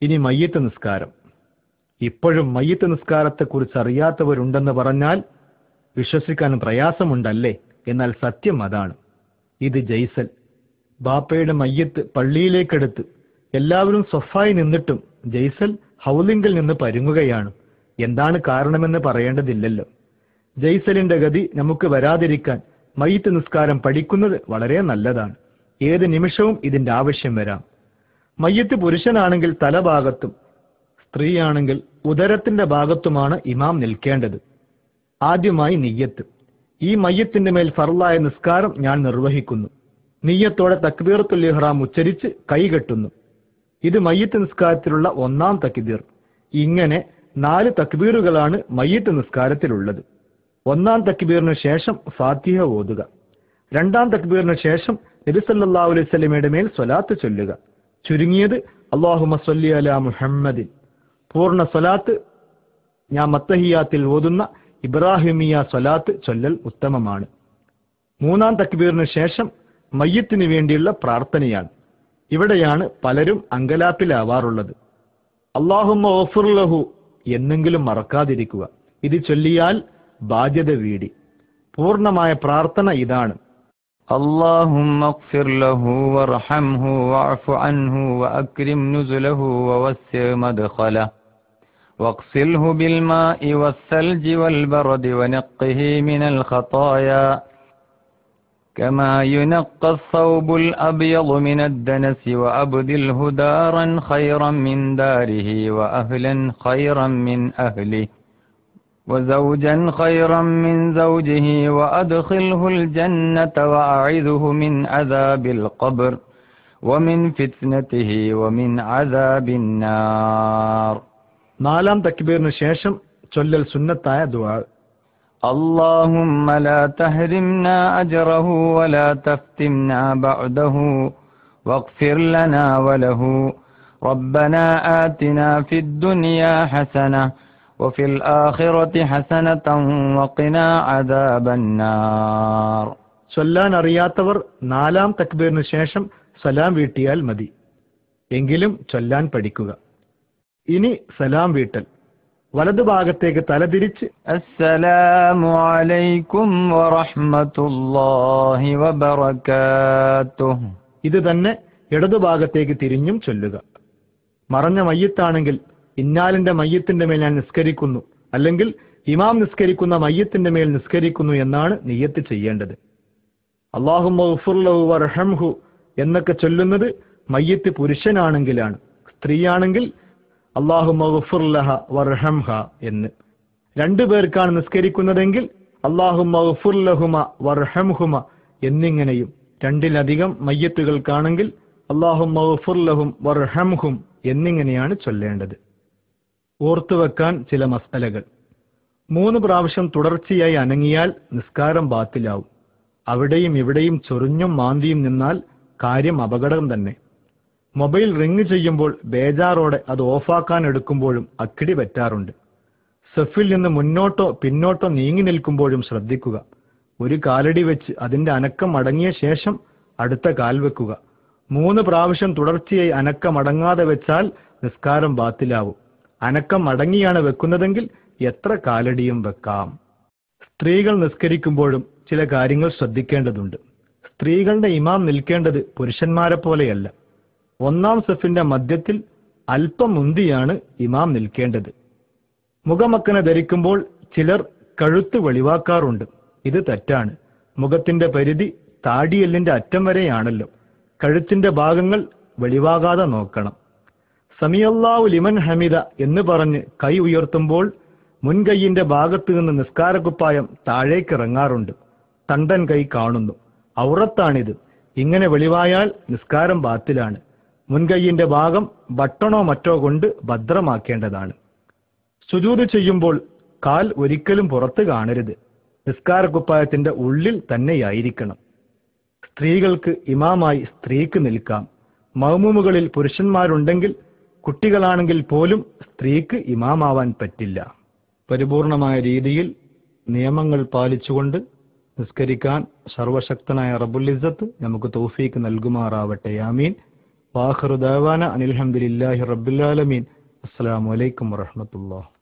ഇനി മയ്യിത്ത് നിസ്കാരം. ഇപ്പോഴും മയ്യിത്ത് നിസ്കാരത്തെക്കുറിച്ച് അറിയാത്തവരുണ്ടെന്ന് പറഞ്ഞാൽ വിശ്വസിക്കാൻ പ്രയാസമുണ്ടല്ലേ? എന്നാൽ സത്യം അതാണ്. ഇത് ജയ്സൽ. ബാപ്പയുടെ മയ്യിത്ത് പള്ളിയിലേക്കെടുത്ത് എല്ലാവരും സ്വഫായി നിന്നിട്ടും ജയ്സൽ ഹൗലിങ്കിൽ നിന്ന് പരുങ്ങുകയാണ്. എന്താണ് കാരണമെന്ന് പറയേണ്ടതില്ലല്ലോ. ജയ്സലിന്റെ ഗതി നമുക്ക് വരാതിരിക്കാൻ മയ്യിത്ത് നിസ്കാരം പഠിക്കുന്നത് വളരെ നല്ലതാണ്. ഏത് നിമിഷവും ഇതിന്റെ ആവശ്യം വരാം. മയ്യിത്ത് പുരുഷനാണെങ്കിൽ തലഭാഗത്തും സ്ത്രീയാണെങ്കിൽ ഉദരത്തിന്റെ ഭാഗത്തുമാണ് ഇമാം നിൽക്കേണ്ടത്. ആദ്യമായി നിയ്യത്ത്. ഈ മയ്യിത്തിന്റെ മേൽ ഫർളായ നിസ്കാരം ഞാൻ നിർവഹിക്കുന്നു. നിയ്യത്തോടെ തക്ബീറത്തുൽ ഇഹ്റാം ഉച്ചരിച്ച് കൈകെട്ടുന്നു. ഇത് മയ്യിത്ത് നിസ്കാരത്തിലുള്ള ഒന്നാം തക്ബീർ. ഇങ്ങനെ 4 തക്ബീറുകളാണ് മയ്യിത്ത് നിസ്കാരത്തിലുള്ളത്. ഒന്നാം തക്ബീറിന് ശേഷം ഫാത്തിഹ ഓതുക. രണ്ടാം തക്ബീറിന് ശേഷം നബി സല്ലല്ലാഹു അലൈഹി വസല്ലമയുടെ മേൽ സ്വലാത്ത് ചൊല്ലുക. ചുരുങ്ങിയത് അല്ലാഹുമ്മ സ്വല്ലി അലാ മുഹമ്മദിൻ. പൂർണ്ണ സ്വലാത്ത് ഞാൻ മത്തഹിയാത്തിൽ ഓതുന്ന ഇബ്രാഹിമിയ സ്വലാത്ത് ചൊല്ലൽ ഉത്തമമാണ്. മൂന്നാം തക്ബീറിന് ശേഷം മയ്യിത്തിന് വേണ്ടിയുള്ള പ്രാർത്ഥനയാണ്. ഇവിടെയാണ് പലരും അങ്കലാപ്പിലാവാറുള്ളത്. അല്ലാഹുമ്മ ഗഫിർ ലഹു എന്നെങ്കിലും മറക്കാതിരിക്കുക. ഇത് ചൊല്ലിയാൽ ബാധ്യത വീടി. പൂർണ്ണമായ പ്രാർത്ഥന ഇതാണ്: اللهم اغفر له وارحمه واعف عنه وأكرم نزله ووسع مدخله واغسله بالماء والثلج والبرد ونقه من الخطايا كما ينقى الثوب الأبيض من الدنس وأبدله دارا خيرا من داره وأهلا خيرا من أهله وزوجا خيرا من زوجه وأدخله الجنة وأعذه من عذاب القبر ومن فتنته ومن عذاب النار. നാലാം തക്ബീറിന് ശേഷം ചൊല്ലൽ സുന്നത്തായ ദുആ: اللهم لا تحرمنا أجره ولا تفتنا بعده واغفر لنا وله ربنا آتنا في الدنيا حسنة وفي الآخرة حسنة وقنا عذاب النار. ചൊല്ലാൻ അറിയാത്തവർ നാലാം തക്ബീറിന് ശേഷം സലാം വീട്ടിയാൽ മതി. എങ്കിലും ചൊല്ലാൻ പഠിക്കുക. ഇനി സലാം വീട്ടൽ. വലതുഭാഗത്തേക്ക് തലതിരിച്ച് അസ്സലാമു അലൈക്കും വറഹ്മത്തുള്ളാഹി വബറകാതുഹു. ഇത് തന്നെ ഇടതുഭാഗത്തേക്ക് തിരിഞ്ഞും ചൊല്ലുക. മറഞ്ഞ മയ്യിത്താണെങ്കിൽ ഇന്നാലിന്റെ മയ്യിത്തിന്റെ മേൽ ഞാൻ നിസ്കരിക്കുന്നു, അല്ലെങ്കിൽ ഇമാം നിസ്കരിക്കുന്ന മയ്യിത്തിന്റെ മേൽ നിസ്കരിക്കുന്നു എന്നാണ് നിയ്യത്ത് ചെയ്യേണ്ടത്. അല്ലാഹുമ്മ ഗഫിർ ലഹു വർഹംഹു എന്നൊക്കെ ചൊല്ലുന്നത് മയ്യിത്ത് പുരുഷനാണെങ്കിലാണ്. സ്ത്രീയാണെങ്കിൽ അല്ലാഹുമ്മ ഗഫിർ ലഹ വർഹംഹ എന്ന്. 2 പേർക്കാണ് നിസ്കരിക്കുന്നതെങ്കിൽ അല്ലാഹുമ്മ ഗഫിർ ലഹുമ വർഹംഹുമ എന്നിങ്ങനെയും, 2-ലധികം മയ്യിത്തുകൾക്കാണെങ്കിൽ അല്ലാഹുമ്മ ഗഫിർ ലഹും വർഹംഹും എന്നിങ്ങനെയാണ് ചൊല്ലേണ്ടത്. ഓർത്തുവെക്കാൻ ചില മസ്അലകൾ. 3 പ്രാവശ്യം തുടർച്ചയായി അനങ്ങിയാൽ നിസ്കാരം ബാത്തിലാവും. അവിടെയും ഇവിടെയും ചൊറിഞ്ഞും മാന്തിയും നിന്നാൽ കാര്യം അപകടം തന്നെ. മൊബൈൽ റിങ് ചെയ്യുമ്പോൾ ബേജാറോടെ അത് ഓഫാക്കാൻ എടുക്കുമ്പോഴും അക്കിടി പറ്റാറുണ്ട്. സെഫിൽ നിന്ന് മുന്നോട്ടോ പിന്നോട്ടോ നീങ്ങി നിൽക്കുമ്പോഴും ശ്രദ്ധിക്കുക. ഒരു കാലടി വെച്ച് അതിന്റെ അനക്കം അടങ്ങിയ ശേഷം അടുത്ത കാൽ വെക്കുക. 3 പ്രാവശ്യം തുടർച്ചയായി അനക്കം അടങ്ങാതെ വെച്ചാൽ നിസ്കാരം ബാത്തിലാവും. അനക്കം അടങ്ങിയാണ് വെക്കുന്നതെങ്കിൽ എത്ര കാലടിയും വെക്കാം. സ്ത്രീകൾ നിസ്കരിക്കുമ്പോഴും ചില കാര്യങ്ങൾ ശ്രദ്ധിക്കേണ്ടതുണ്ട്. സ്ത്രീകളുടെ ഇമാം നിൽക്കേണ്ടത് പുരുഷന്മാരെ പോലെയല്ല. 1-ാം സഫിന്റെ മധ്യത്തിൽ അല്പം മുന്തിയാണ് ഇമാം നിൽക്കേണ്ടത്. മുഖമക്കനെ ധരിക്കുമ്പോൾ ചിലർ കഴുത്ത് വെളിവാക്കാറുണ്ട്. ഇത് തെറ്റാണ്. മുഖത്തിന്റെ പരിധി താടിയെല്ലിന്റെ അറ്റം വരെയാണല്ലോ. കഴുത്തിന്റെ ഭാഗങ്ങൾ വെളിവാകാതെ നോക്കണം. സമിയല്ലാഹു ലിമൻ ഹമിദ എന്ന് പറഞ്ഞ് കൈ ഉയർത്തുമ്പോൾ മുൻകൈയിന്റെ ഭാഗത്തു നിന്ന് നിസ്കാരക്കുപ്പായം താഴേക്കിറങ്ങാറുണ്ട്. തണ്ടൻ കൈ കാണുന്നു. ഔറത്താണിത്. ഇങ്ങനെ വെളിവായാൽ നിസ്കാരം ബാത്തിലാണ്. മുൻകൈയിന്റെ ഭാഗം ബട്ടണോ മറ്റോ കൊണ്ട് ഭദ്രമാക്കേണ്ടതാണ്. സുജൂദ് ചെയ്യുമ്പോൾ കാൽ ഒരിക്കലും പുറത്ത് കാണരുത്. നിസ്കാരക്കുപ്പായത്തിന്റെ ഉള്ളിൽ തന്നെയായിരിക്കണം. സ്ത്രീകൾക്ക് ഇമാമായി സ്ത്രീക്ക് നിൽക്കാം. മഅ്മൂമുകളിൽ പുരുഷന്മാരുണ്ടെങ്കിൽ കുട്ടികളാണെങ്കിൽ പോലും സ്ത്രീക്ക് ഇമാമാവാൻ പറ്റില്ല. പരിപൂർണമായ രീതിയിൽ നിയമങ്ങൾ പാലിച്ചുകൊണ്ട് നിസ്കരിക്കാൻ സർവശക്തനായ റബ്ബുൽ ഇസ്സത്ത് നമുക്ക് തൗഫീക്ക് നൽകുമാറാവട്ടെ. ആമീൻ. വാഖിറു ദഅവാന അനിൽ ഹംദുലില്ലാഹി റബ്ബിൽ ആലമീൻ. അസ്സലാമു അലൈക്കും വറഹ്മത്തുള്ളാഹി.